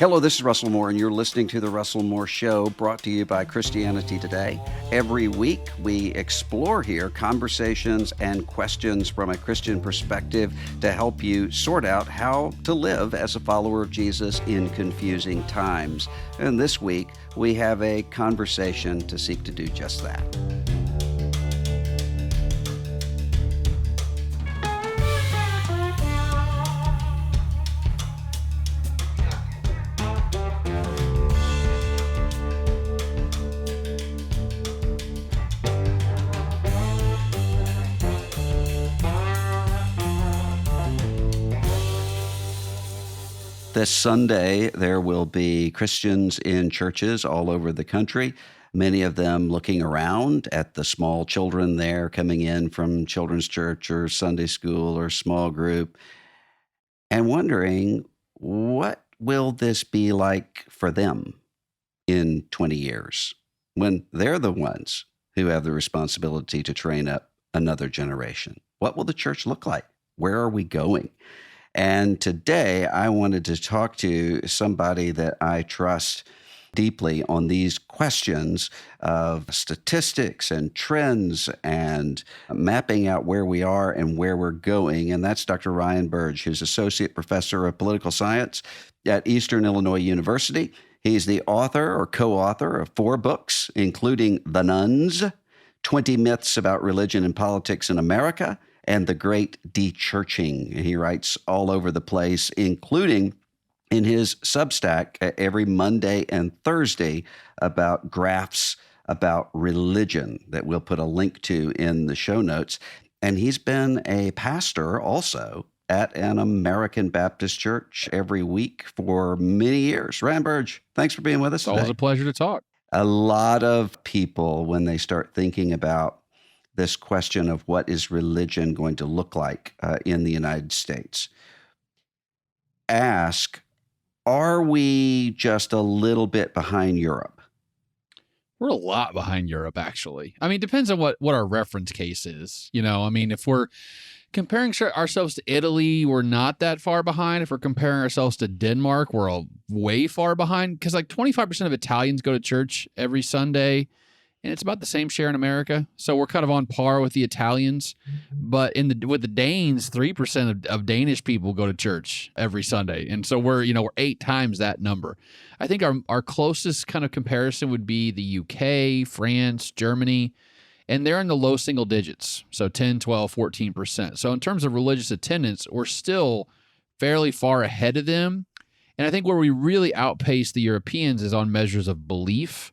Hello, this is Russell Moore, and you're listening to The Russell Moore Show, brought to you by Christianity Today. Every week, we explore here conversations and questions from a Christian perspective to help you sort out how to live as a follower of Jesus in confusing times. And this week, we have a conversation to seek to do just that. This Sunday, there will be Christians in churches all over the country, many of them looking around at the small children there coming in from children's church or Sunday school or small group and wondering, what will this be like for them in 20 years when they're the ones who have the responsibility to train up another generation? What will the church look like? Where are we going? And today I wanted to talk to somebody that I trust deeply on these questions of statistics and trends and mapping out where we are and where we're going. And that's Dr. Ryan Burge, who's Associate Professor of Political Science at Eastern Illinois University. He's the author or co-author of 4 books, including The Nuns, 20 Myths About Religion and Politics in America, and The Great Dechurching. He writes all over the place, including in his Substack every Monday and Thursday about graphs about religion that we'll put a link to in the show notes. And he's been a pastor also at an American Baptist church every week for many years. Ryan Burge, thanks for being with us today. It's always a pleasure to talk. A lot of people, when they start thinking about this question of what is religion going to look like in the United States, ask, are we just a little bit behind Europe? We're a lot behind Europe, actually. I mean, it depends on what our reference case is. You know, I mean, if we're comparing ourselves to Italy, we're not that far behind. If we're comparing ourselves to Denmark, we're way far behind, because like 25% of Italians go to church every Sunday. And it's about the same share in America. So we're kind of on par with the Italians. But with the Danes, 3% of Danish people go to church every Sunday. And so we're 8 times that number. I think our closest kind of comparison would be the UK, France, Germany, and they're in the low single digits. So 10, 12, 14%. So in terms of religious attendance, we're still fairly far ahead of them. And I think where we really outpace the Europeans is on measures of belief.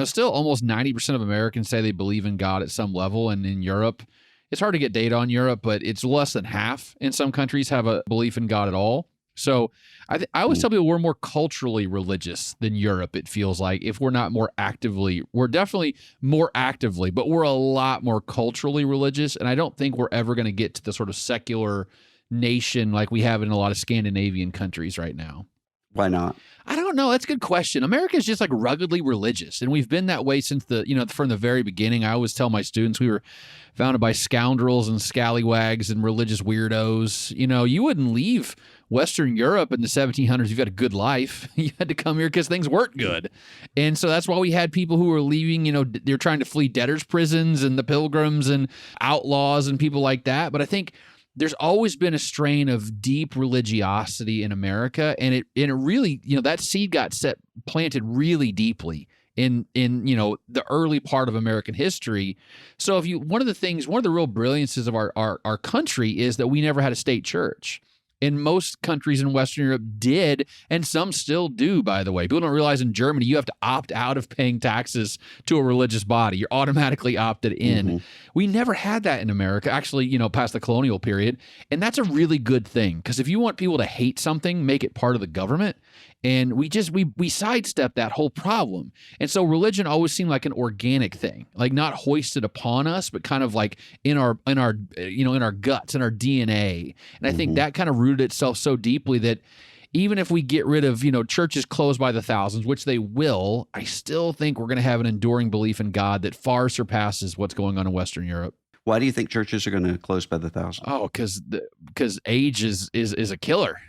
Still almost 90% of Americans say they believe in God at some level. And in Europe, it's hard to get data on Europe, but it's less than half in some countries have a belief in God at all. So I always tell people we're more culturally religious than Europe, it feels like, if we're not more actively. We're definitely more actively, but we're a lot more culturally religious. And I don't think we're ever going to get to the sort of secular nation like we have in a lot of Scandinavian countries right now. Why not? I don't know. That's a good question. America is just like ruggedly religious, and we've been that way since from the very beginning. I always tell my students we were founded by scoundrels and scallywags and religious weirdos. You wouldn't leave Western Europe in the 1700s. You've got a good life. You had to come here because things weren't good. And so that's why we had people who were leaving, they're trying to flee debtors' prisons and the pilgrims and outlaws and people like that. But I think there's always been a strain of deep religiosity in America, and it really, that seed got planted really deeply in the early part of American history. So one of the real brilliances of our country is that we never had a state church. And most countries in Western Europe did, and some still do, by the way. People don't realize in Germany, you have to opt out of paying taxes to a religious body. You're automatically opted in. Mm-hmm. We never had that in America, actually, past the colonial period. And that's a really good thing, because if you want people to hate something, make it part of the government. And we sidestep that whole problem. And so religion always seemed like an organic thing, like not hoisted upon us, but kind of like in our guts, in our DNA. And I think that kind of rooted itself so deeply that even if we get rid of, churches closed by the thousands, which they will, I still think we're going to have an enduring belief in God that far surpasses what's going on in Western Europe. Why do you think churches are going to close by the thousands? Oh, because age is a killer.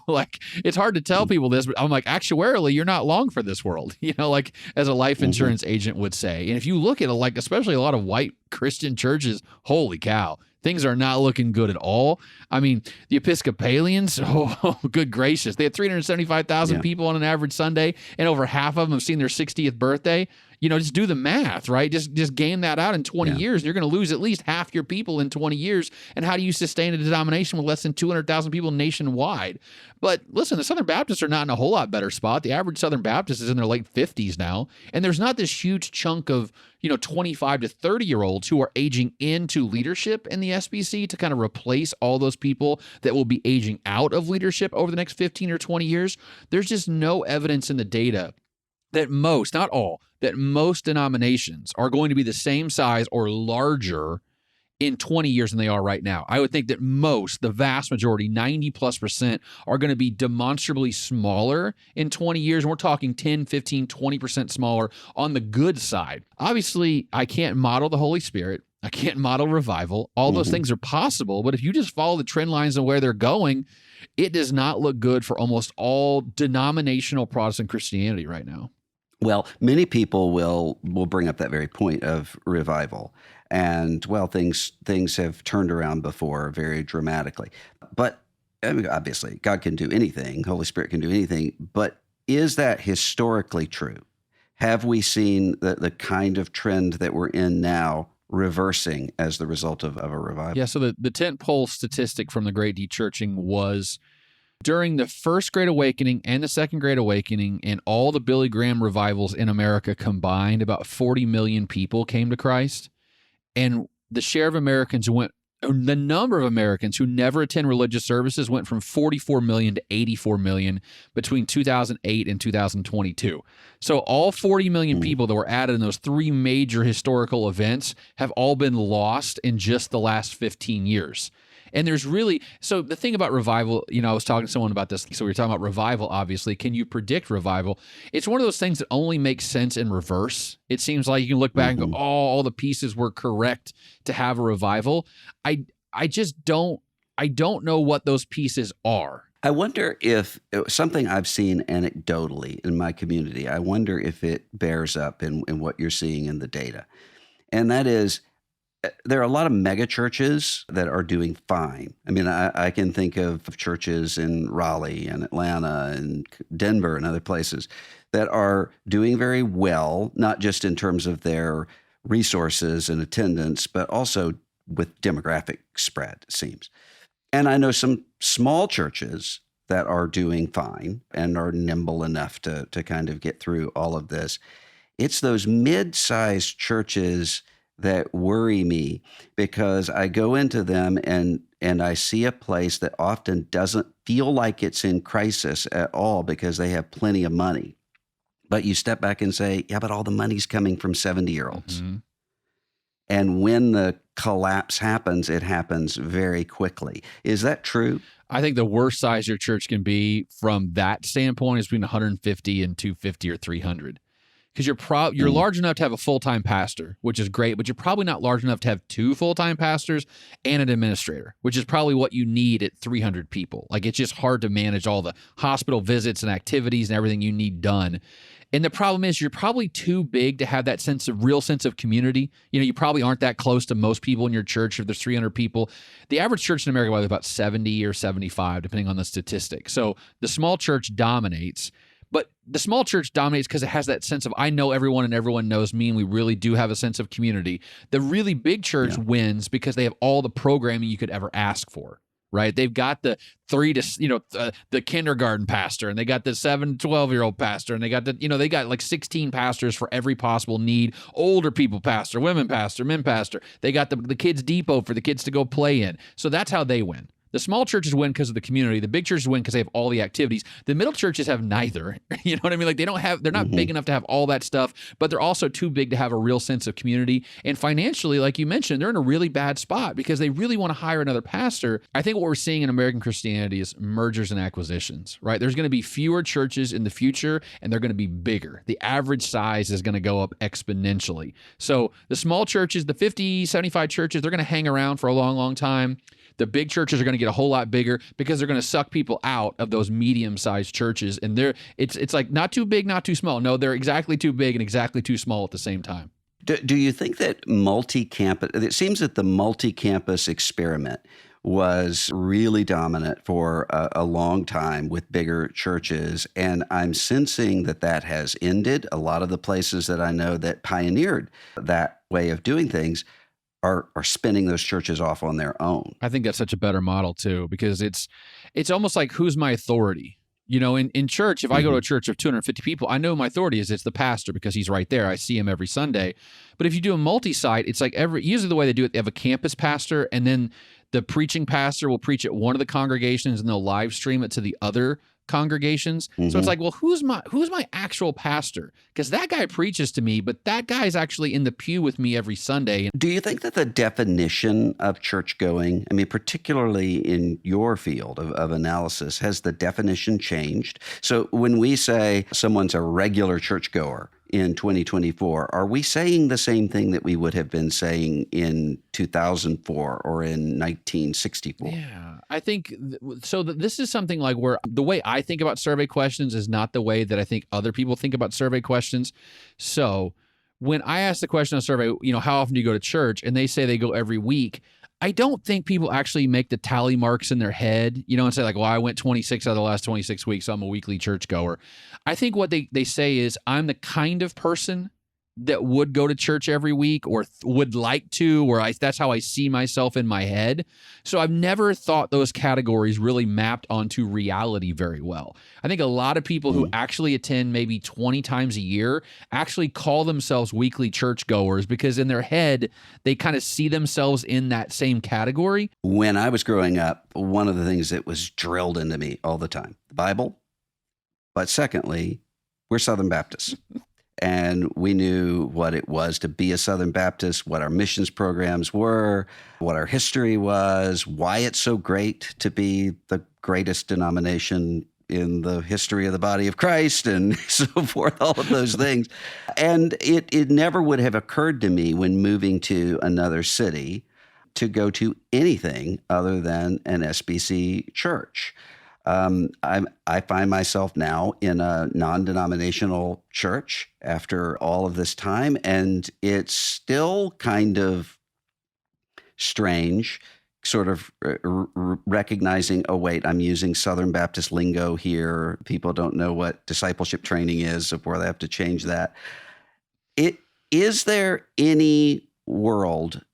Like it's hard to tell people this, but I'm like, actuarially, you're not long for this world. Like as a life Mm-hmm. insurance agent would say. And if you look at like especially a lot of white Christian churches, holy cow, things are not looking good at all. I mean, the Episcopalians, oh good gracious, they had 375,000 Yeah. people on an average Sunday, and over half of them have seen their 60th birthday. Just do the math, right? Just game that out in 20 Yeah. years. You're going to lose at least half your people in 20 years. And how do you sustain a denomination with less than 200,000 people nationwide? But listen, the Southern Baptists are not in a whole lot better spot. The average Southern Baptist is in their late 50s now. And there's not this huge chunk of, 25 to 30-year-olds who are aging into leadership in the SBC to kind of replace all those people that will be aging out of leadership over the next 15 or 20 years. There's just no evidence in the data that most, not all, that most denominations are going to be the same size or larger in 20 years than they are right now. I would think that most, the vast majority, 90+%, are going to be demonstrably smaller in 20 years. And we're talking 10, 15, 20% smaller on the good side. Obviously, I can't model the Holy Spirit. I can't model revival. All those things are possible. But if you just follow the trend lines and where they're going, it does not look good for almost all denominational Protestant Christianity right now. Well, many people will bring up that very point of revival. And well, things have turned around before very dramatically. But I mean, obviously, God can do anything. Holy Spirit can do anything. But is that historically true? Have we seen the kind of trend that we're in now reversing as the result of a revival? Yeah, so the tentpole statistic from the Great Dechurching was during the First Great Awakening and the Second Great Awakening and all the Billy Graham revivals in America combined, about 40 million people came to Christ. And the share of Americans the number of Americans who never attend religious services went from 44 million to 84 million between 2008 and 2022. So all 40 million people that were added in those three major historical events have all been lost in just the last 15 years. And there's really, so the thing about revival, I was talking to someone about this. So we were talking about revival, obviously. Can you predict revival? It's one of those things that only makes sense in reverse. It seems like you can look back and go, oh, all the pieces were correct to have a revival. I just don't know what those pieces are. I wonder if something I've seen anecdotally in my community, I wonder if it bears up in what you're seeing in the data. And that is, there are a lot of mega churches that are doing fine. I mean, I can think of churches in Raleigh and Atlanta and Denver and other places that are doing very well, not just in terms of their resources and attendance, but also with demographic spread, it seems. And I know some small churches that are doing fine and are nimble enough to kind of get through all of this. It's those mid-sized churches that worry me, because I go into them and I see a place that often doesn't feel like it's in crisis at all because they have plenty of money. But you step back and say, yeah, but all the money's coming from 70-year-olds. Mm-hmm. And when the collapse happens, it happens very quickly. Is that true? I think the worst size your church can be from that standpoint is between 150 and 250 or 300. Because you're large enough to have a full-time pastor, which is great, but you're probably not large enough to have two full-time pastors and an administrator, which is probably what you need at 300 people. Like, it's just hard to manage all the hospital visits and activities and everything you need done. And the problem is you're probably too big to have that real sense of community. You probably aren't that close to most people in your church if there's 300 people. The average church in America is about 70 or 75, depending on the statistic. So the small church dominates. But the small church dominates because it has that sense of, I know everyone and everyone knows me, and we really do have a sense of community. The really big church wins because they have all the programming you could ever ask for, right? They've got the the kindergarten pastor, and they got the 7 to 12-year-old pastor, and they got they got like 16 pastors for every possible need. Older people pastor, women pastor, men pastor. They got the kids depot for the kids to go play in. So that's how they win. The small churches win because of the community. The big churches win because they have all the activities. The middle churches have neither. You know what I mean? Like they're not big enough to have all that stuff, but they're also too big to have a real sense of community. And financially, like you mentioned, they're in a really bad spot because they really want to hire another pastor. I think what we're seeing in American Christianity is mergers and acquisitions, right? There's going to be fewer churches in the future, and they're going to be bigger. The average size is going to go up exponentially. So the small churches, the 50, 75 churches, they're going to hang around for a long, long time. The big churches are going to get a whole lot bigger because they're going to suck people out of those medium-sized churches. And it's like not too big, not too small. No, they're exactly too big and exactly too small at the same time. Do you think that multi-campus, it seems that the multi-campus experiment was really dominant for a long time with bigger churches, and I'm sensing that that has ended. A lot of the places that I know that pioneered that way of doing things are spinning those churches off on their own. I think that's such a better model too, because it's almost like, who's my authority? You know, in church, if I go to a church of 250 people, I know my authority is it's the pastor because he's right there. I see him every Sunday. But if you do a multi-site, it's like usually the way they do it, they have a campus pastor, and then the preaching pastor will preach at one of the congregations and they'll live stream it to the other congregations. So it's like, well, who's my actual pastor? Because that guy preaches to me, but that guy's actually in the pew with me every Sunday. Do you think that the definition of church going, I mean, particularly in your field of analysis, has the definition changed? So when we say someone's a regular churchgoer in 2024, are we saying the same thing that we would have been saying in 2004 or in 1964? Yeah, I think so. This is something like where the way I think about survey questions is not the way that I think other people think about survey questions. So when I ask the question on survey, you know, how often do you go to church? And they say they go every week. I don't think people actually make the tally marks in their head, you know, and say like, well, I went 26 out of the last 26 weeks, so I'm a weekly churchgoer. I think what they say is, I'm the kind of person that would go to church every week or would like to, or that's how I see myself in my head. So I've never thought those categories really mapped onto reality very well. I think a lot of people who actually attend maybe 20 times a year actually call themselves weekly churchgoers because in their head, they kind of see themselves in that same category. When I was growing up, one of the things that was drilled into me all the time, the Bible, but secondly, we're Southern Baptists. And we knew what it was to be a Southern Baptist, what our missions programs were, what our history was, why it's so great to be the greatest denomination in the history of the body of Christ and so forth, all of those things. And it never would have occurred to me when moving to another city to go to anything other than an SBC church. I find myself now in a non-denominational church after all of this time, and it's still kind of strange, sort of recognizing, oh, wait, I'm using Southern Baptist lingo here. People don't know what discipleship training is, before they have to change that. Is there any world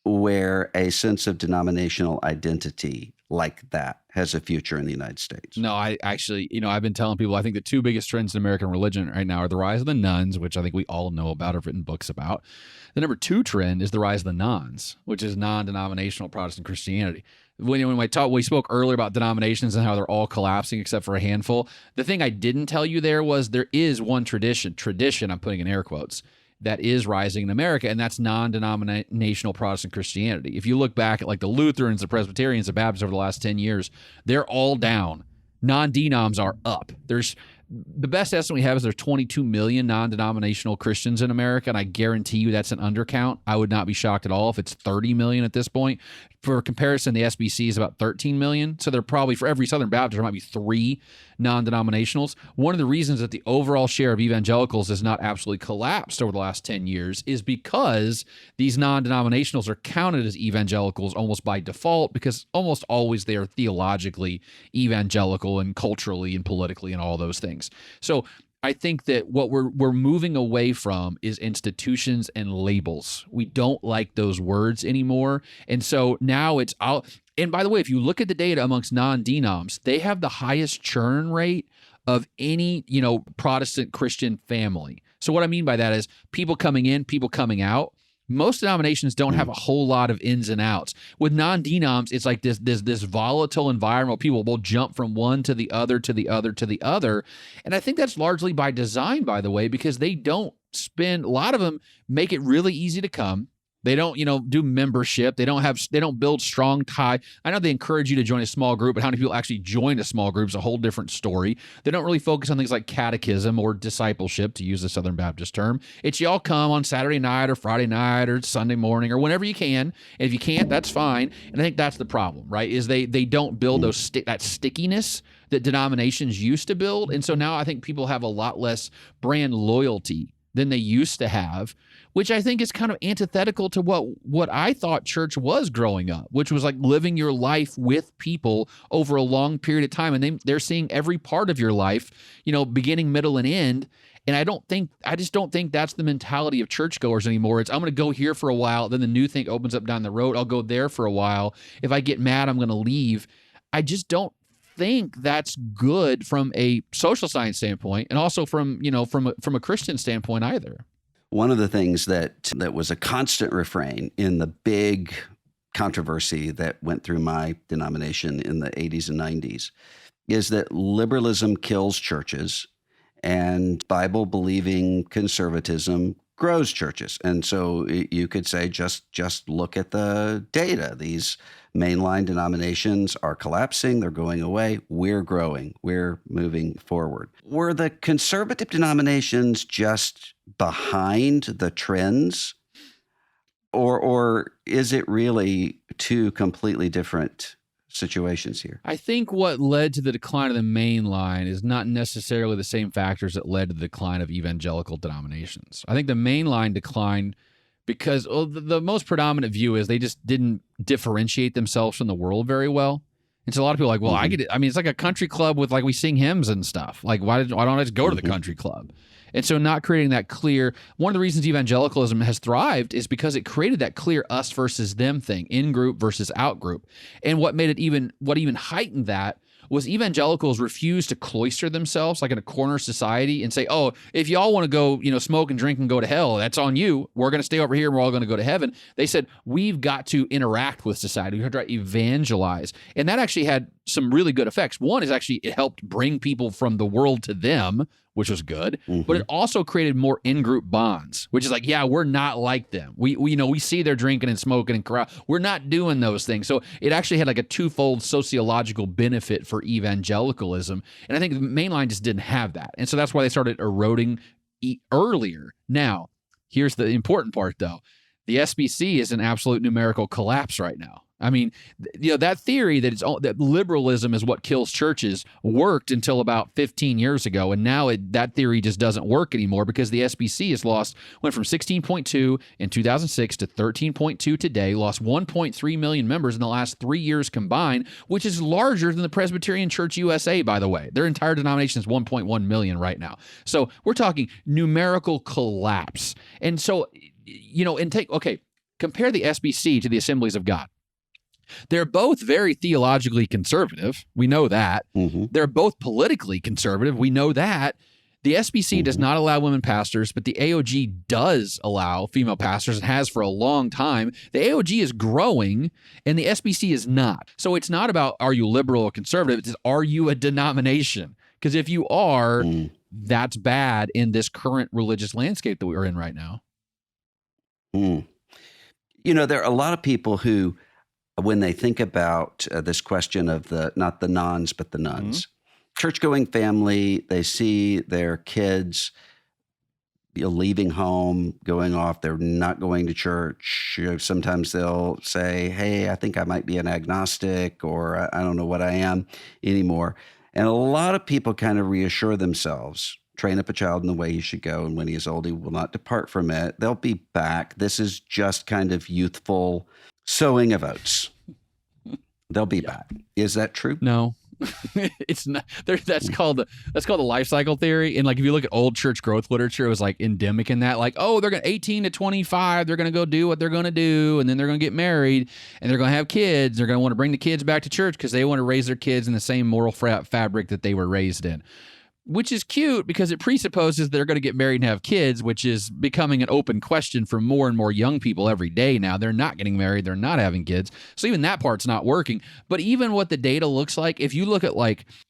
where a sense of denominational identity like that has a future in the United States? No, I actually, I've been telling people, I think the two biggest trends in American religion right now are the rise of the nuns, which I think we all know about, have written books about. The number two trend is the rise of the nons, which is non-denominational Protestant Christianity. When we spoke earlier about denominations and how they're all collapsing except for a handful, the thing I didn't tell you there was there is one tradition, I'm putting in air quotes, that is rising in America, and that's non-denominational Protestant Christianity. If you look back at like the Lutherans, the Presbyterians, the Baptists over the last 10 years, they're all down. Non-denoms are up. The best estimate we have is there's 22 million non-denominational Christians in America, and I guarantee you that's an undercount. I would not be shocked at all if it's 30 million at this point. For comparison, the SBC is about 13 million. So they're probably, for every Southern Baptist, there might be 3 non-denominationals. One of the reasons that the overall share of evangelicals has not absolutely collapsed over the last 10 years is because these non-denominationals are counted as evangelicals almost by default, because almost always they are theologically evangelical and culturally and politically and all those things. So I think that what we're moving away from is institutions and labels. We don't like those words anymore. And so now it's out. And by the way, if you look at the data amongst non-denoms, they have the highest churn rate of any, Protestant Christian family. So what I mean by that is people coming in, people coming out. Most denominations don't have a whole lot of ins and outs. With non-denoms, it's like this volatile environment where people will jump from one to the other, to the other, to the other. And I think that's largely by design, by the way, because they don't spend, a lot of them make it really easy to come. They don't, do membership. They don't build strong tie. I know they encourage you to join a small group, but how many people actually join a small group is a whole different story. They don't really focus on things like catechism or discipleship, to use the Southern Baptist term. It's y'all come on Saturday night or Friday night or Sunday morning or whenever you can. And if you can't, that's fine. And I think that's the problem, right? Is they don't build that stickiness that denominations used to build. And so now I think people have a lot less brand loyalty than they used to have, which I think is kind of antithetical to what I thought church was growing up, which was like living your life with people over a long period of time. And they're seeing every part of your life, beginning, middle, and end. And I just don't think that's the mentality of churchgoers anymore. It's, I'm going to go here for a while, then the new thing opens up down the road. I'll go there for a while. If I get mad, I'm going to leave. I just don't think that's good from a social science standpoint, and also from a Christian standpoint either. One of the things that was a constant refrain in the big controversy that went through my denomination in the 80s and 90s is that liberalism kills churches and Bible-believing conservatism grows churches. And so you could say, just look at the data. These mainline denominations are collapsing. They're going away. We're growing. We're moving forward. Were the conservative denominations just behind the trends? Or is it really two completely different situations here? I think what led to the decline of the main line is not necessarily the same factors that led to the decline of evangelical denominations. I think the main line declined because the most predominant view is they just didn't differentiate themselves from the world very well. And so a lot of people are like, well, it's like a country club with like we sing hymns and stuff. Like, why don't I just go to the country club? And so not creating that clear, one of the reasons evangelicalism has thrived is because it created that clear us versus them thing, in group versus out group. And what even heightened that was evangelicals refused to cloister themselves like in a corner society and say, oh, if y'all want to go, smoke and drink and go to hell, that's on you. We're going to stay over here and we're all going to go to heaven. They said, we've got to interact with society. We have to evangelize. And that actually had some really good effects. One is actually it helped bring people from the world to them, which was good, but it also created more in-group bonds, which is like, yeah, we're not like them. We see they're drinking and smoking and crowd. We're not doing those things. So it actually had like a twofold sociological benefit for evangelicalism. And I think the mainline just didn't have that. And so that's why they started eroding earlier. Now, here's the important part though. The SBC is an absolute numerical collapse right now. I mean, that theory that liberalism is what kills churches worked until about 15 years ago, and now that theory just doesn't work anymore because the SBC went from 16.2 in 2006 to 13.2 today, lost 1.3 million members in the last 3 years combined, which is larger than the Presbyterian Church USA, by the way. Their entire denomination is 1.1 million right now. So we're talking numerical collapse. And so, compare the SBC to the Assemblies of God. They're both very theologically conservative. We know that. They're both politically conservative. We know that. The SBC does not allow women pastors, but the AOG does allow female pastors and has for a long time. The AOG is growing and the SBC is not. So it's not about are you liberal or conservative, it's are you a denomination? Because if you are, that's bad in this current religious landscape that we're in right now. There are a lot of people who, when they think about this question of not the nons, but the nuns, church-going family, they see their kids leaving home, going off, they're not going to church. Sometimes they'll say, hey, I think I might be an agnostic, or I don't know what I am anymore. And a lot of people kind of reassure themselves, train up a child in the way he should go, and when he is old, he will not depart from it. They'll be back. This is just kind of youthful sowing of oats. They'll be back. Is that true? No, it's not. That's called the life cycle theory. And like if you look at old church growth literature, it was like endemic in that. Like, oh, they're going 18 to 25. They're going to go do what they're going to do, and then they're going to get married, and they're going to have kids. They're going to want to bring the kids back to church because they want to raise their kids in the same moral fabric that they were raised in. which is cute because it presupposes they're going to get married and have kids, which is becoming an open question for more and more young people every day now. They're not getting married. They're not having kids. So even that part's not working. But even what the data looks like, if you look at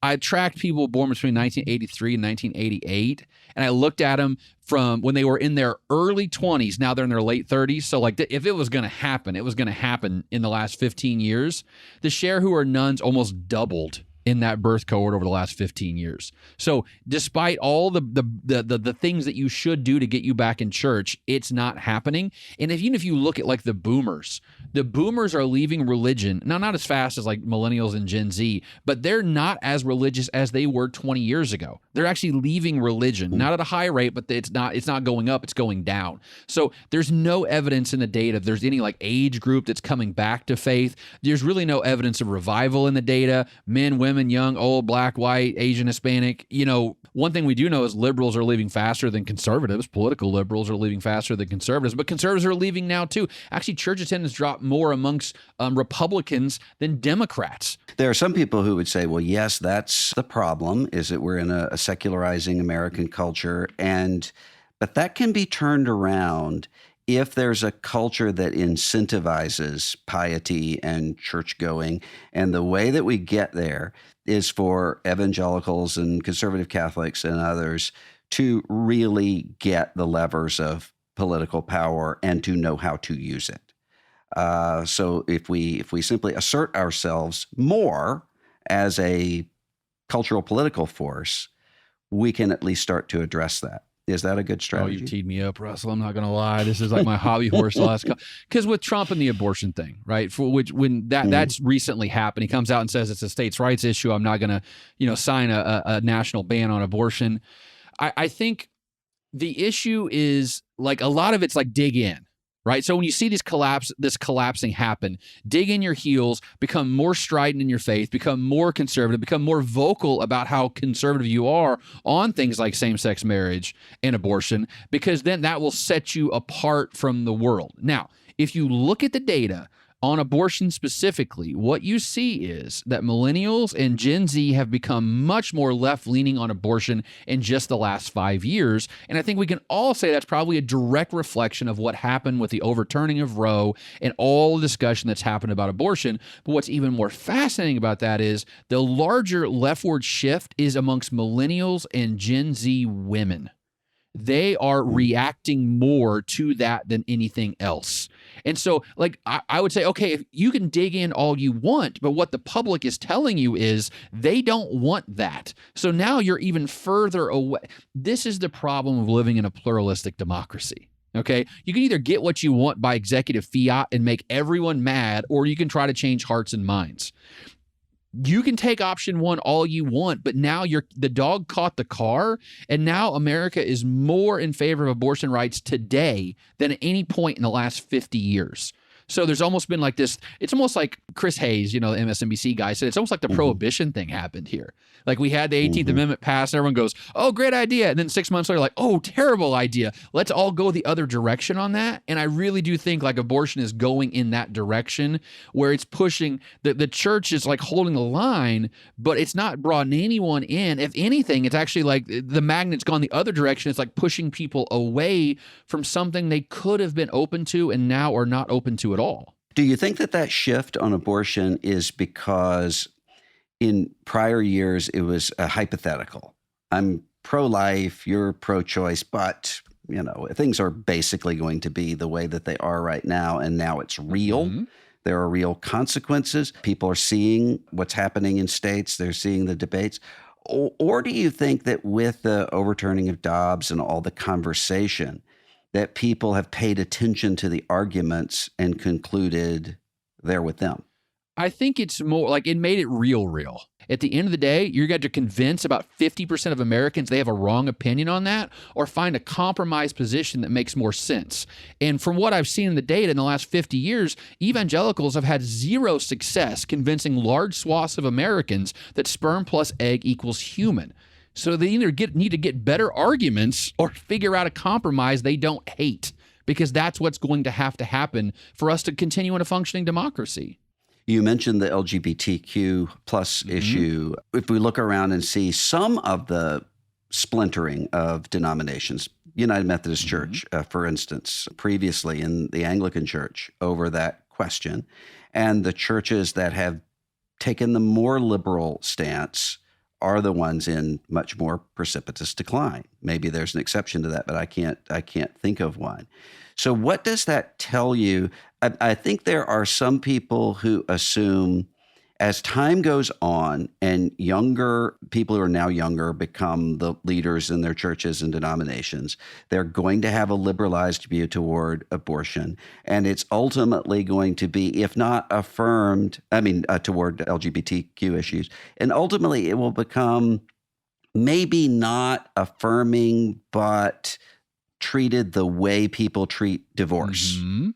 I tracked people born between 1983 and 1988, and I looked at them from when they were in their early 20s. Now they're in their late 30s. So if it was going to happen, it was going to happen in the last 15 years. The share who are nuns almost doubled in that birth cohort over the last 15 years. So despite all the things that you should do to get you back in church, it's not happening. And even if you look at the boomers are leaving religion. Now, not as fast as millennials and Gen Z, but they're not as religious as they were 20 years ago. They're actually leaving religion, not at a high rate, but it's not going up, it's going down. So there's no evidence in the data if there's any age group that's coming back to faith. There's really no evidence of revival in the data. Men, women, young, old, black, white, Asian, Hispanic. One thing we do know is liberals are leaving faster than conservatives. Political liberals are leaving faster than conservatives, but conservatives are leaving now too. Actually, church attendance dropped more amongst Republicans than Democrats. There are some people who would say, well, yes, that's the problem, is that we're in a secularizing American culture, but that can be turned around if there's a culture that incentivizes piety and church going. And the way that we get there is for evangelicals and conservative Catholics and others to really get the levers of political power and to know how to use it. So if we simply assert ourselves more as a cultural political force, we can at least start to address that. Is that a good strategy? Oh, you teed me up, Russell. I'm not going to lie. This is my hobby horse the last couple. Because with Trump and the abortion thing, right? For which when that's recently happened, he comes out and says it's a states' rights issue. I'm not going to, sign a national ban on abortion. I think the issue is a lot of it's dig in. Right. So when you see this collapsing happen, dig in your heels, become more strident in your faith, become more conservative, become more vocal about how conservative you are on things like same-sex marriage and abortion, because then that will set you apart from the world. Now, if you look at the data on abortion specifically, what you see is that millennials and Gen Z have become much more left-leaning on abortion in just the last 5 years. And I think we can all say that's probably a direct reflection of what happened with the overturning of Roe and all the discussion that's happened about abortion. But what's even more fascinating about that is the larger leftward shift is amongst millennials and Gen Z women. They are reacting more to that than anything else. And so, I would say, okay, if you can dig in all you want, but what the public is telling you is they don't want that. So now you're even further away. This is the problem of living in a pluralistic democracy. Okay, you can either get what you want by executive fiat and make everyone mad, or you can try to change hearts and minds. You can take option one all you want, but now the dog caught the car, and now America is more in favor of abortion rights today than at any point in the last 50 years. So there's almost been this, it's almost like Chris Hayes, the MSNBC guy, said it's almost like the prohibition thing happened here. We had the 18th Amendment passed, and everyone goes, oh, great idea. And then 6 months later, oh, terrible idea. Let's all go the other direction on that. And I really do think abortion is going in that direction where it's pushing, the church is holding the line, but it's not brought anyone in. If anything, it's actually the magnet's gone the other direction. It's pushing people away from something they could have been open to and now are not open to at all. Do you think that shift on abortion is because in prior years it was a hypothetical? I'm pro-life, you're pro-choice, but things are basically going to be the way that they are right now, and now it's real. Mm-hmm. There are real consequences. People are seeing what's happening in states. They're seeing the debates. Or do you think that with the overturning of Dobbs and all the conversation, that people have paid attention to the arguments and concluded they're with them? I think it's more it made it real. At the end of the day, you're going to convince about 50% of Americans they have a wrong opinion on that, or find a compromise position that makes more sense. And from what I've seen in the data in the last 50 years, evangelicals have had zero success convincing large swaths of Americans that sperm plus egg equals human. So they either need to get better arguments or figure out a compromise they don't hate, because that's what's going to have to happen for us to continue in a functioning democracy. You mentioned the LGBTQ plus issue. If we look around and see some of the splintering of denominations. United Methodist Church, for instance, previously in the Anglican Church over that question, and the churches that have taken the more liberal stance are the ones in much more precipitous decline. Maybe there's an exception to that, but I can't think of one. So what does that tell you? I think there are some people who assume as time goes on and younger people who are now younger become the leaders in their churches and denominations, they're going to have a liberalized view toward abortion. And it's ultimately going to be, if not affirmed, toward LGBTQ issues. And ultimately it will become maybe not affirming, but treated the way people treat divorce. Mm-hmm.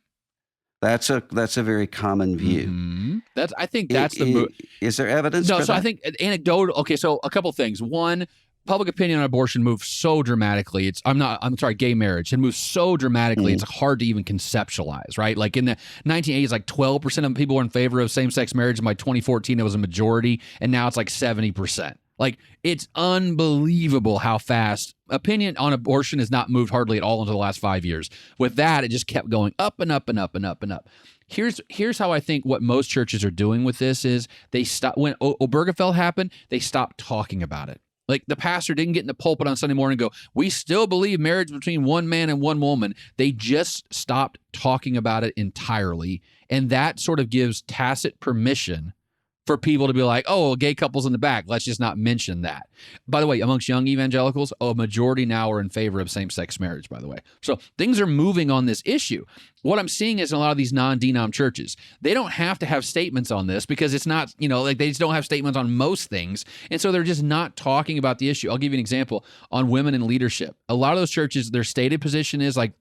That's a very common view. Mm-hmm. I think that's the move. Is there evidence? No, for so that? I think anecdotal. Okay, so a couple things. One, public opinion on abortion moved so dramatically. Gay marriage. It moved so dramatically. It's hard to even conceptualize, right? Like in the 1980s, like 12% of people were in favor of same-sex marriage, and by 2014, it was a majority, and now it's like 70%. Like, it's unbelievable how fast opinion on abortion has not moved hardly at all into the last 5 years. With that, it just kept going up and up and up and up and up. Here's how I think what most churches are doing with this is they stop when Obergefell happened, they stopped talking about it. Like the pastor didn't get in the pulpit on Sunday morning and go, we still believe marriage between one man and one woman. They just stopped talking about it entirely. And that sort of gives tacit permission for people to be like, oh, gay couples in the back, let's just not mention that. By the way, amongst young evangelicals, a majority now are in favor of same-sex marriage, by the way. So things are moving on this issue. What I'm seeing is in a lot of these non-denom churches, they don't have to have statements on this because it's not, like they just don't have statements on most things. And so they're just not talking about the issue. I'll give you an example on women in leadership. A lot of those churches, their stated position is like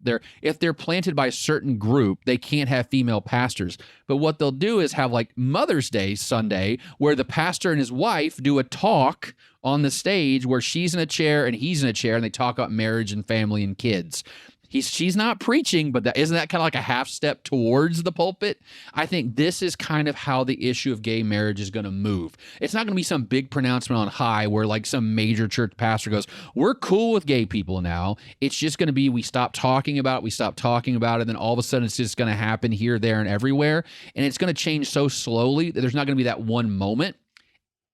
if they're planted by a certain group, they can't have female pastors. But what they'll do is have like Mother's Day Sunday where the pastor and his wife do a talk on the stage where she's in a chair and he's in a chair and they talk about marriage and family and kids. She's not preaching, but isn't that kind of like a half step towards the pulpit? I think this is kind of how the issue of gay marriage is going to move. It's not going to be some big pronouncement on high where like some major church pastor goes, we're cool with gay people now. It's just going to be we stop talking about it, and then all of a sudden it's just going to happen here, there, and everywhere. And it's going to change so slowly that there's not going to be that one moment.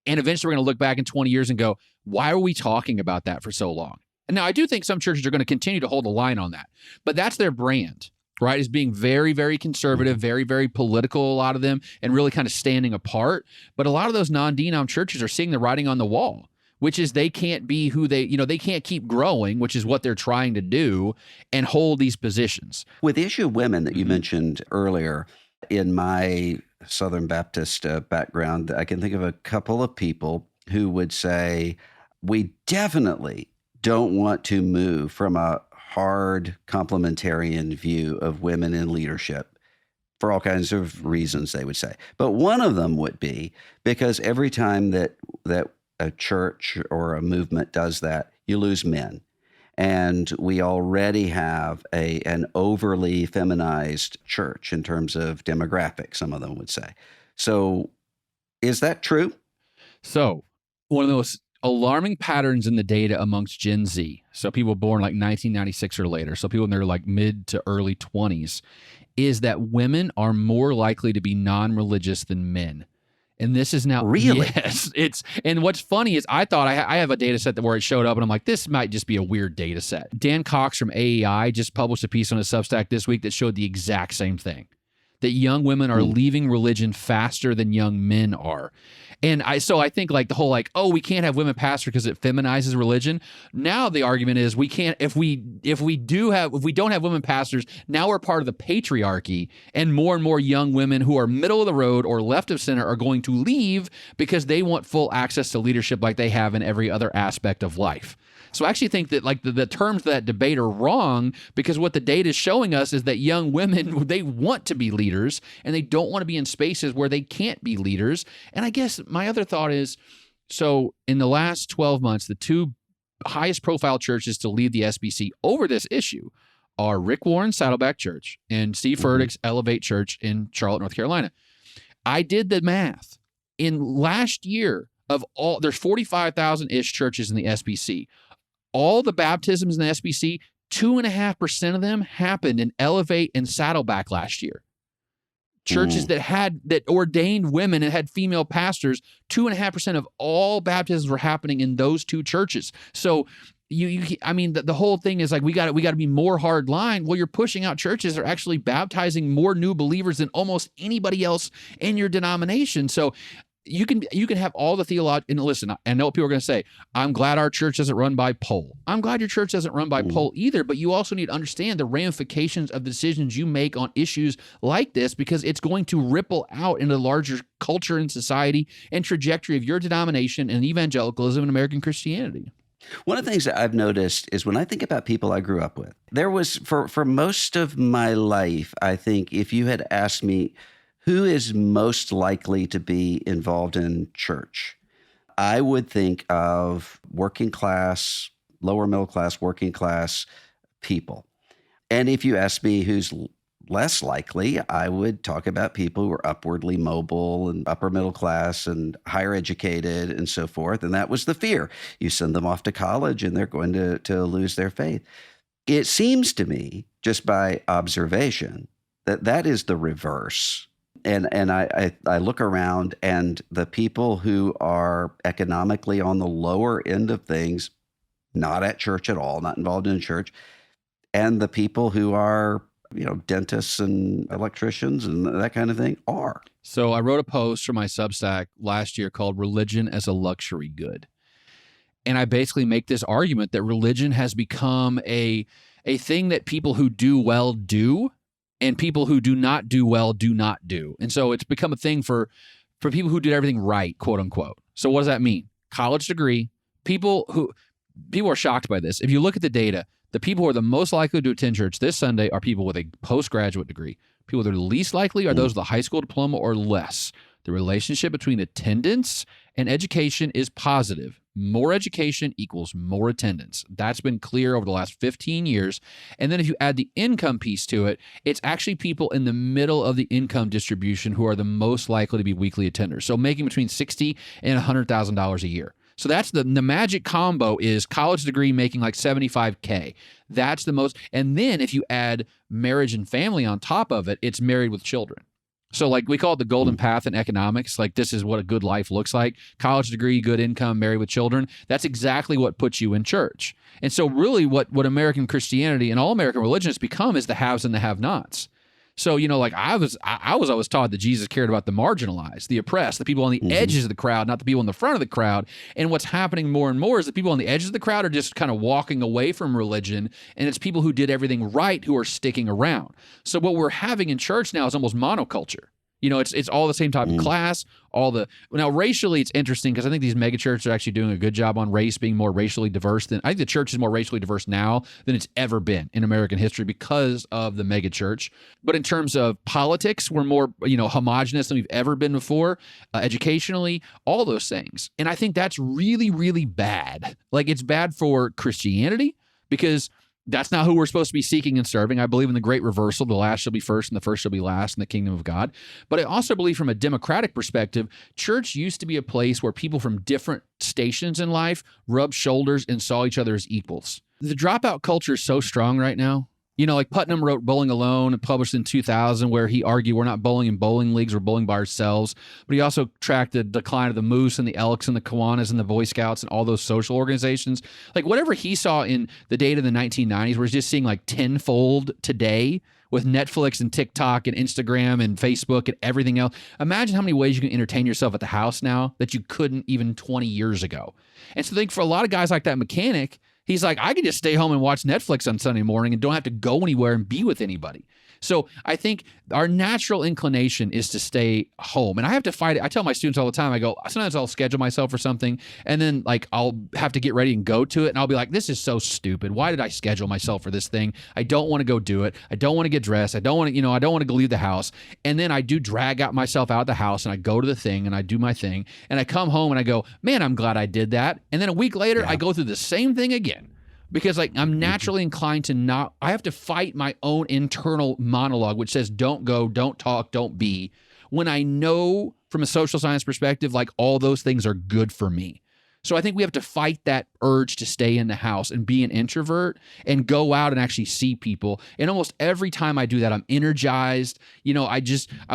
And eventually we're going to look back in 20 years and go, why are we talking about that for so long? And now I do think some churches are going to continue to hold the line on that, but that's their brand, right? Is being very, very conservative, very, very political, a lot of them, and really kind of standing apart. But a lot of those non-denom churches are seeing the writing on the wall, which is they can't be who they can't keep growing, which is what they're trying to do, and hold these positions. With the issue of women that you mentioned earlier, in my Southern Baptist background, I can think of a couple of people who would say, we definitely don't want to move from a hard complementarian view of women in leadership for all kinds of reasons, they would say. But one of them would be because every time that a church or a movement does that, you lose men. And we already have an overly feminized church in terms of demographics, some of them would say. So is that true? So one of the most alarming patterns in the data amongst Gen Z, so people born like 1996 or later, so people in their like mid to early 20s, is that women are more likely to be non-religious than men. And this is now really, yes. And what's funny is I thought I have a data set where it showed up, and I'm like, this might just be a weird data set. Dan Cox from AEI just published a piece on his Substack this week that showed the exact same thing, that young women are leaving religion faster than young men are. And I think like the whole like, oh, we can't have women pastor because it feminizes religion. Now the argument is we can't if we don't have women pastors, now we're part of the patriarchy, and more young women who are middle of the road or left of center are going to leave because they want full access to leadership like they have in every other aspect of life. So I actually think that like the terms of that debate are wrong, because what the data is showing us is that young women, they want to be leaders and they don't want to be in spaces where they can't be leaders. And I guess my other thought is, so in the last 12 months, the two highest profile churches to lead the SBC over this issue are Rick Warren's Saddleback Church and Steve Furtick's Elevate Church in Charlotte, North Carolina. I did the math. In last year, there's 45,000-ish churches in the SBC. all the baptisms in the SBC, 2.5% of them happened in Elevate and Saddleback last year. Churches that ordained women and had female pastors, 2.5% of all baptisms were happening in those two churches. So the whole thing is like we got to be more hard line. Well, you're pushing out churches that are actually baptizing more new believers than almost anybody else in your denomination. So you can have all the theology. And listen, I know what people are going to say. I'm glad our church doesn't run by poll. I'm glad your church doesn't run by poll either. But you also need to understand the ramifications of the decisions you make on issues like this, because it's going to ripple out into the larger culture and society and trajectory of your denomination and evangelicalism and American Christianity. One of the things that I've noticed is when I think about people I grew up with, there was for most of my life, I think if you had asked me who is most likely to be involved in church, I would think of working class, lower middle class, working class people. And if you ask me who's less likely, I would talk about people who are upwardly mobile and upper middle class and higher educated and so forth. And that was the fear. You send them off to college and they're going to lose their faith. It seems to me, just by observation, that is the reverse. And I look around, and the people who are economically on the lower end of things, not at church at all, not involved in church, and the people who are, dentists and electricians and that kind of thing are. So I wrote a post for my Substack last year called "Religion as a Luxury Good." And I basically make this argument that religion has become a thing that people who do well do, and people who do not do well do not do. And so it's become a thing for people who did everything right, quote unquote. So what does that mean? College degree. People are shocked by this. If you look at the data, the people who are the most likely to attend church this Sunday are people with a postgraduate degree. People that are least likely are those with a high school diploma or less. The relationship between attendance and education is positive. More education equals more attendance. That's been clear over the last 15 years. And then if you add the income piece to it, it's actually people in the middle of the income distribution who are the most likely to be weekly attenders. So making between $60,000 and $100,000 a year. So that's the magic combo is college degree making like $75K. That's the most. And then if you add marriage and family on top of it, it's married with children. So like we call it the golden path in economics. Like this is what a good life looks like. College degree, good income, married with children. That's exactly what puts you in church. And so really what American Christianity and all American religion has become is the haves and the have-nots. So, like I was always taught that Jesus cared about the marginalized, the oppressed, the people on the edges of the crowd, not the people in the front of the crowd. And what's happening more and more is the people on the edges of the crowd are just kind of walking away from religion, and it's people who did everything right who are sticking around. So what we're having in church now is almost monoculture. It's all the same type of class, now racially it's interesting because I think these megachurches are actually doing a good job on race being more racially diverse I think the church is more racially diverse now than it's ever been in American history because of the megachurch. But in terms of politics, we're more, homogenous than we've ever been before, educationally, all those things. And I think that's really, really bad. Like it's bad for Christianity because that's not who we're supposed to be seeking and serving. I believe in the great reversal. The last shall be first and the first shall be last in the kingdom of God. But I also believe from a democratic perspective, church used to be a place where people from different stations in life rubbed shoulders and saw each other as equals. The dropout culture is so strong right now. Like Putnam wrote Bowling Alone and published in 2000 where he argued we're not bowling in bowling leagues, we're bowling by ourselves. But he also tracked the decline of the Moose and the Elks and the Kiwanis and the Boy Scouts and all those social organizations. Like whatever he saw in the data in the 1990s, we're just seeing like tenfold today with Netflix and TikTok and Instagram and Facebook and everything else. Imagine how many ways you can entertain yourself at the house now that you couldn't even 20 years ago. And so I think for a lot of guys like that mechanic, he's like, I can just stay home and watch Netflix on Sunday morning and don't have to go anywhere and be with anybody. So I think our natural inclination is to stay home. And I have to fight it. I tell my students all the time, I go, sometimes I'll schedule myself for something and then like I'll have to get ready and go to it. And I'll be like, this is so stupid. Why did I schedule myself for this thing? I don't want to go do it. I don't want to get dressed. I don't want to, I don't want to go leave the house. And then I do drag out myself out of the house and I go to the thing and I do my thing. And I come home and I go, man, I'm glad I did that. And then a week later, I go through the same thing again. Because like I'm naturally inclined to I have to fight my own internal monologue, which says don't go, don't talk, don't be, when I know from a social science perspective, like all those things are good for me. So I think we have to fight that urge to stay in the house and be an introvert and go out and actually see people. And almost every time I do that, I'm energized. I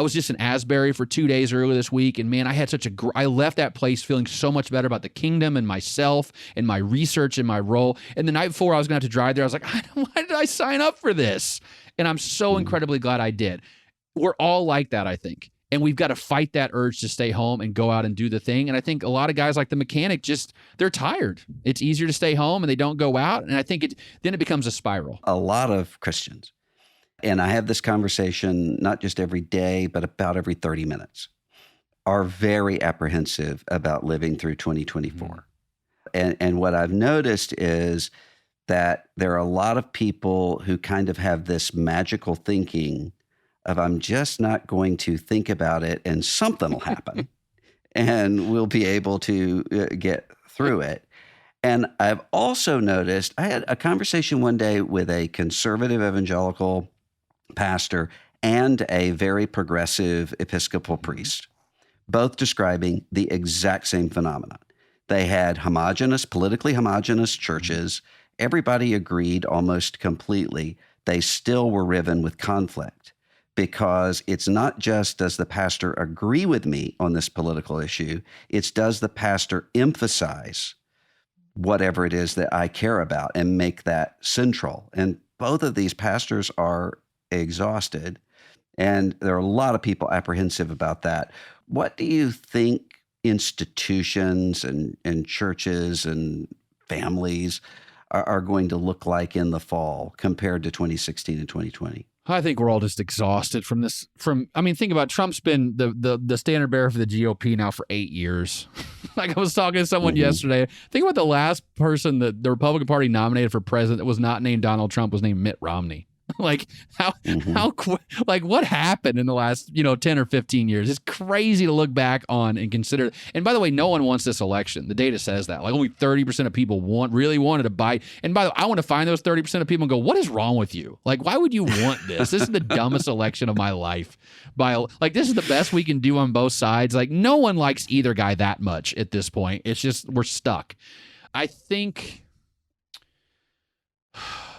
was just in Asbury for 2 days earlier this week, and man, I had I left that place feeling so much better about the kingdom and myself and my research and my role. And the night before I was going to have to drive there, I was like, why did I sign up for this? And I'm so incredibly glad I did. We're all like that, I think. And we've got to fight that urge to stay home and go out and do the thing. And I think a lot of guys like the mechanic they're tired. It's easier to stay home and they don't go out. And I think then it becomes a spiral. A lot of Christians, and I have this conversation not just every day, but about every 30 minutes, are very apprehensive about living through 2024. And what I've noticed is that there are a lot of people who kind of have this magical thinking of, I'm just not going to think about it and something will happen and we'll be able to get through it. And I've also noticed, I had a conversation one day with a conservative evangelical pastor and a very progressive Episcopal priest, both describing the exact same phenomenon. They had politically homogenous churches. Everybody agreed almost completely. They still were riven with conflict. Because it's not just, does the pastor agree with me on this political issue? It's, does the pastor emphasize whatever it is that I care about and make that central? And both of these pastors are exhausted. And there are a lot of people apprehensive about that. What do you think institutions and churches and families are going to look like in the fall compared to 2016 and 2020? I think we're all just exhausted from this. Think about Trump's been the standard bearer for the GOP now for 8 years. Like I was talking to someone yesterday. Think about the last person that the Republican Party nominated for president that was not named Donald Trump was named Mitt Romney. Like what happened in the last 10 or 15 years? It's crazy to look back on and consider. And by the way, no one wants this election. The data says that. Like only 30% of people really wanted to buy. And by the way, I want to find those 30% of people and go, what is wrong with you? Like, why would you want this? This is the dumbest election of my life. This is the best we can do on both sides. Like no one likes either guy that much at this point. It's just we're stuck. I think.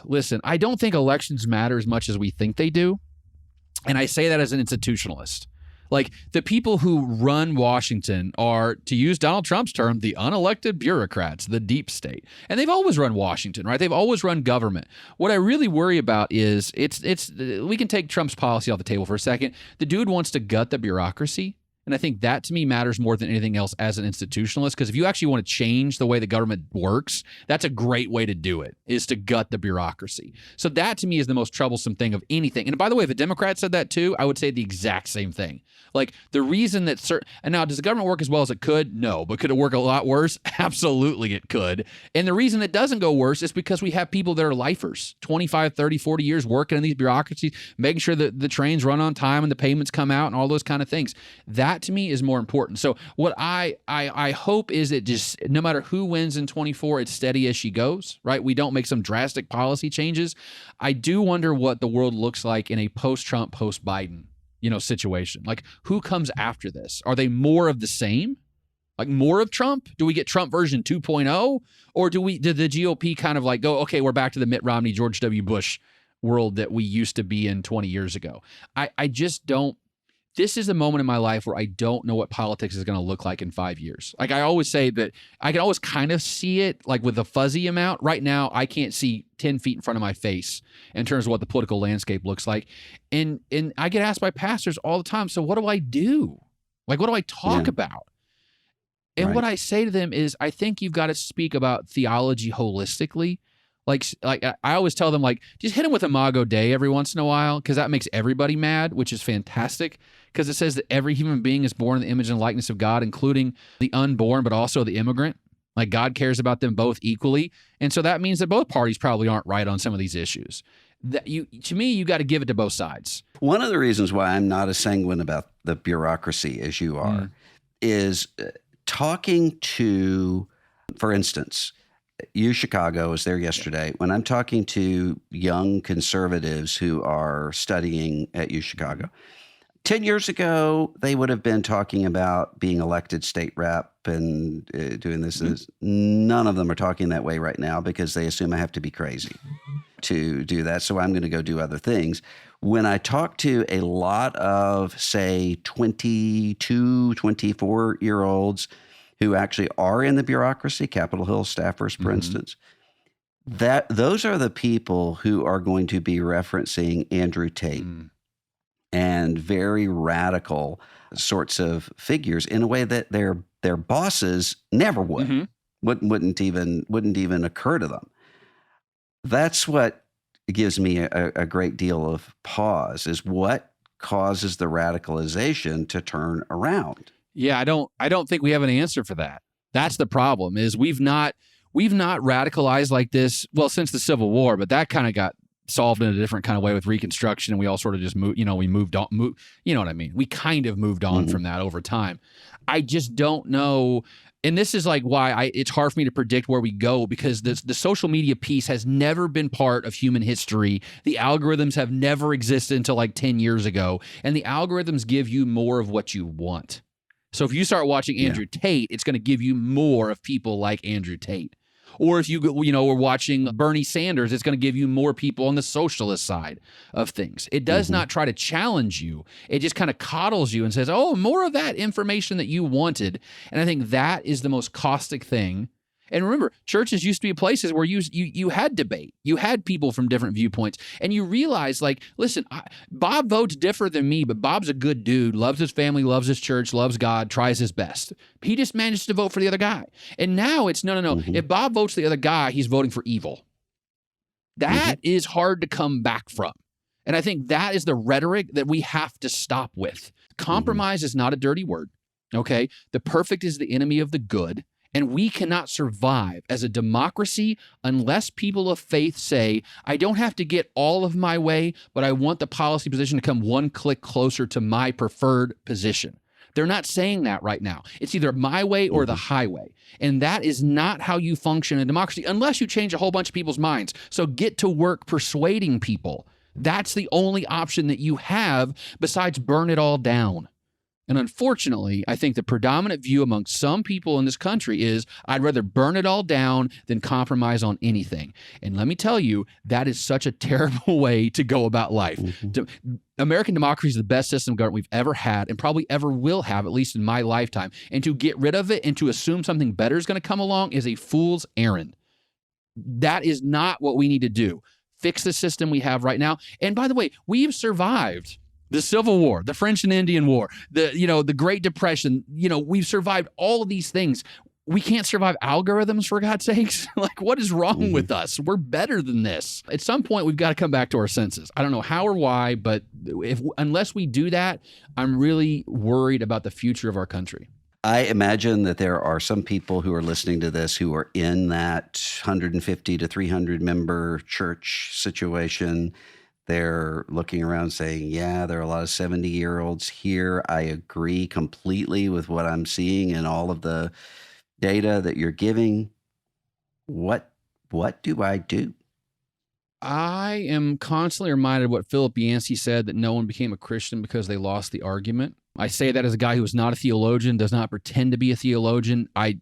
Listen, I don't think elections matter as much as we think they do. And I say that as an institutionalist. Like the people who run Washington are, to use Donald Trump's term, the unelected bureaucrats, the deep state. And they've always run Washington, right? They've always run government. What I really worry about is we can take Trump's policy off the table for a second. The dude wants to gut the bureaucracy. And I think that to me matters more than anything else as an institutionalist, because if you actually want to change the way the government works, that's a great way to do it, is to gut the bureaucracy. So that to me is the most troublesome thing of anything. And by the way, if a Democrat said that too, I would say the exact same thing. Like the reason that and now does the government work as well as it could? No. But could it work a lot worse? Absolutely it could. And the reason it doesn't go worse is because we have people that are lifers, 25, 30, 40 yeyears working in these bureaucracies, making sure that the trains run on time and the payments come out and all those kind of things. That to me is more important. So what I hope is that just no matter who wins in 24, it's steady as she goes, right? We don't make some drastic policy changes. I do wonder what the world looks like in a post-Trump, post-Biden, situation. Like who comes after this? Are they more of the same? Like more of Trump? Do we get Trump version 2.0? Or did the GOP kind of like go, okay, we're back to the Mitt Romney, George W. Bush world that we used to be in 20 years ago? I just don't. This is a moment in my life where I don't know what politics is going to look like in 5 years. Like I always say that I can always kind of see it like with a fuzzy amount. Right now, I can't see 10 feet in front of my face in terms of what the political landscape looks like. And I get asked by pastors all the time, so what do I do? Like, what do I talk about? And what I say to them is, I think you've got to speak about theology holistically. Like I always tell them, like, just hit them with Imago Dei every once in a while, because that makes everybody mad, which is fantastic, because it says that every human being is born in the image and likeness of God, including the unborn, but also the immigrant. Like God cares about them both equally. And so that means that both parties probably aren't right on some of these issues. To me, you got to give it to both sides. One of the reasons why I'm not as sanguine about the bureaucracy as you are is talking to, for instance, Chicago was there yesterday. When I'm talking to young conservatives who are studying at Chicago, 10 years ago, they would have been talking about being elected state rep and doing this. None of them are talking that way right now because they assume I have to be crazy to do that. So I'm going to go do other things. When I talk to a lot of, say, 22, 24-year-olds who actually are in the bureaucracy, Capitol Hill staffers, for instance, those are the people who are going to be referencing Andrew Tate and very radical sorts of figures in a way that their bosses never would. Wouldn't even occur to them. That's what gives me a great deal of pause, is what causes the radicalization to turn around. Yeah, I don't think we have an answer for that. That's the problem, is we've not radicalized like this, well, since the Civil War, but that kind of got solved in a different kind of way with Reconstruction, and we all sort of just moved, we moved on, you know what I mean? We kind of moved on from that over time. I just don't know. And this is like why it's hard for me to predict where we go, because the social media piece has never been part of human history. The algorithms have never existed until like 10 years ago. And the algorithms give you more of what you want. So if you start watching Andrew Tate, it's going to give you more of people like Andrew Tate. Or if you were watching Bernie Sanders, it's going to give you more people on the socialist side of things. It does not try to challenge you. It just kind of coddles you and says, oh, more of that information that you wanted. And I think that is the most caustic thing. And remember, churches used to be places where you had debate. You had people from different viewpoints. And you realize, like, listen, Bob votes different than me, but Bob's a good dude, loves his family, loves his church, loves God, tries his best. He just managed to vote for the other guy. And now it's no. If Bob votes the other guy, he's voting for evil. That is hard to come back from. And I think that is the rhetoric that we have to stop with. Compromise is not a dirty word, okay? The perfect is the enemy of the good. And we cannot survive as a democracy unless people of faith say, I don't have to get all of my way, but I want the policy position to come one click closer to my preferred position. They're not saying that right now. It's either my way or the highway. And that is not how you function in a democracy unless you change a whole bunch of people's minds. So get to work persuading people. That's the only option that you have besides burn it all down. And unfortunately, I think the predominant view among some people in this country is, I'd rather burn it all down than compromise on anything. And let me tell you, that is such a terrible way to go about life. American democracy is the best system of government we've ever had and probably ever will have, at least in my lifetime. And to get rid of it and to assume something better is going to come along is a fool's errand. That is not what we need to do. Fix the system we have right now. And by the way, we've survived the Civil War, the French and Indian War, the Great Depression. We've survived all of these things. We can't survive algorithms, for God's sakes. Like, what is wrong with us? We're better than this. At some point, we've got to come back to our senses. I don't know how or why, but unless we do that, I'm really worried about the future of our country. I imagine that there are some people who are listening to this who are in that 150 to 300 member church situation. They're looking around saying, yeah, there are a lot of 70-year-olds here. I agree completely with what I'm seeing and all of the data that you're giving. What do I do? I am constantly reminded of what Philip Yancey said, that no one became a Christian because they lost the argument. I say that as a guy who is not a theologian, does not pretend to be a theologian. I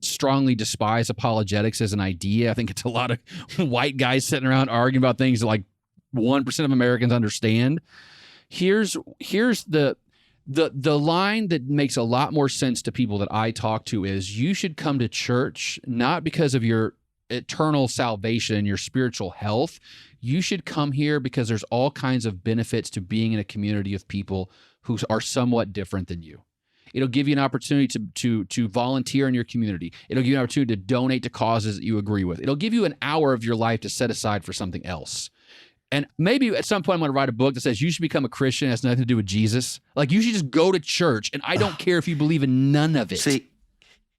strongly despise apologetics as an idea. I think it's a lot of white guys sitting around arguing about things that, like, 1% of Americans understand. Here's the line that makes a lot more sense to people that I talk to is, you should come to church not because of your eternal salvation and your spiritual health. You should come here because there's all kinds of benefits to being in a community of people who are somewhat different than you. It'll give you an opportunity to volunteer in your community. It'll give you an opportunity to donate to causes that you agree with. It'll give you an hour of your life to set aside for something else. And maybe at some point I'm going to write a book that says you should become a Christian. It has nothing to do with Jesus. Like, you should just go to church, and I don't care if you believe in none of it. See,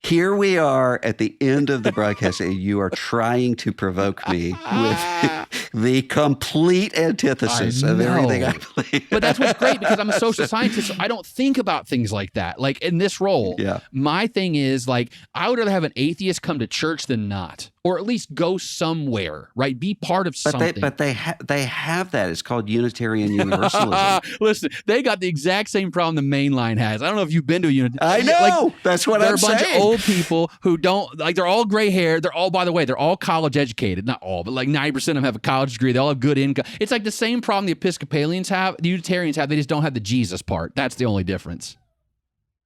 here we are at the end of the broadcast, and you are trying to provoke me with the complete antithesis of everything I believe. But that's what's great, because I'm a social scientist, so I don't think about things like that. Like in this role, my thing is like, I would rather have an atheist come to church than not, or at least go somewhere, right? Be part of something. But they have that. It's called Unitarian Universalism. Listen, they got the exact same problem the main line has. I don't know if you've been to a Unitarian. I know. Like, that's what I'm saying. They're a bunch of old people who don't, like, they're all gray hair. They're all, by the way, they're all college educated. Not all, but like 90% of them have a college degree. They all have good income. It's like the same problem the Episcopalians have, the Unitarians have. They just don't have the Jesus part. That's the only difference.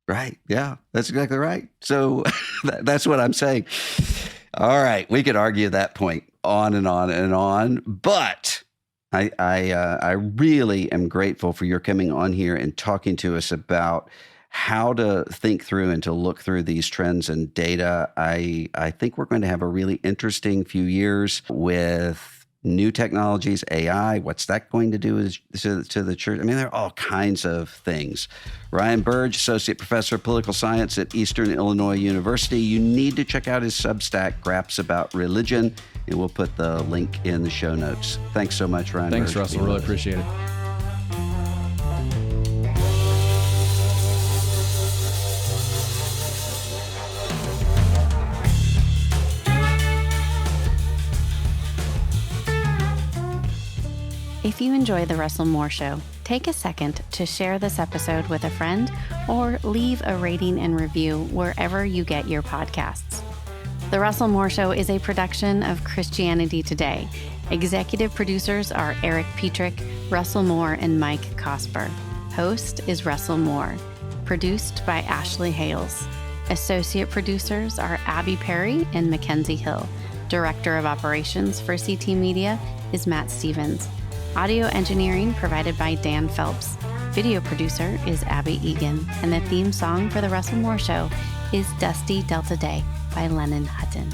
Right. Yeah, that's exactly right. So that's what I'm saying. All right, we could argue that point on and on and on, but I really am grateful for your coming on here and talking to us about how to think through and to look through these trends and data. I think we're going to have a really interesting few years with new technologies, AI. What's that going to do to the church? I mean, there are all kinds of things. Ryan Burge, Associate Professor of Political Science at Eastern Illinois University. You need to check out his Substack, Graps About Religion, and we'll put the link in the show notes. Thanks so much, Ryan. Thanks, Burge. Russell. Really appreciate it. If you enjoy The Russell Moore Show, take a second to share this episode with a friend or leave a rating and review wherever you get your podcasts. The Russell Moore Show is a production of Christianity Today. Executive producers are Eric Petrick, Russell Moore, and Mike Cosper. Host is Russell Moore. Produced by Ashley Hales. Associate producers are Abby Perry and Mackenzie Hill. Director of Operations for CT Media is Matt Stevens. Audio engineering provided by Dan Phelps. Video producer is Abby Egan. And the theme song for The Russell Moore Show is Dusty Delta Day by Lennon Hutton.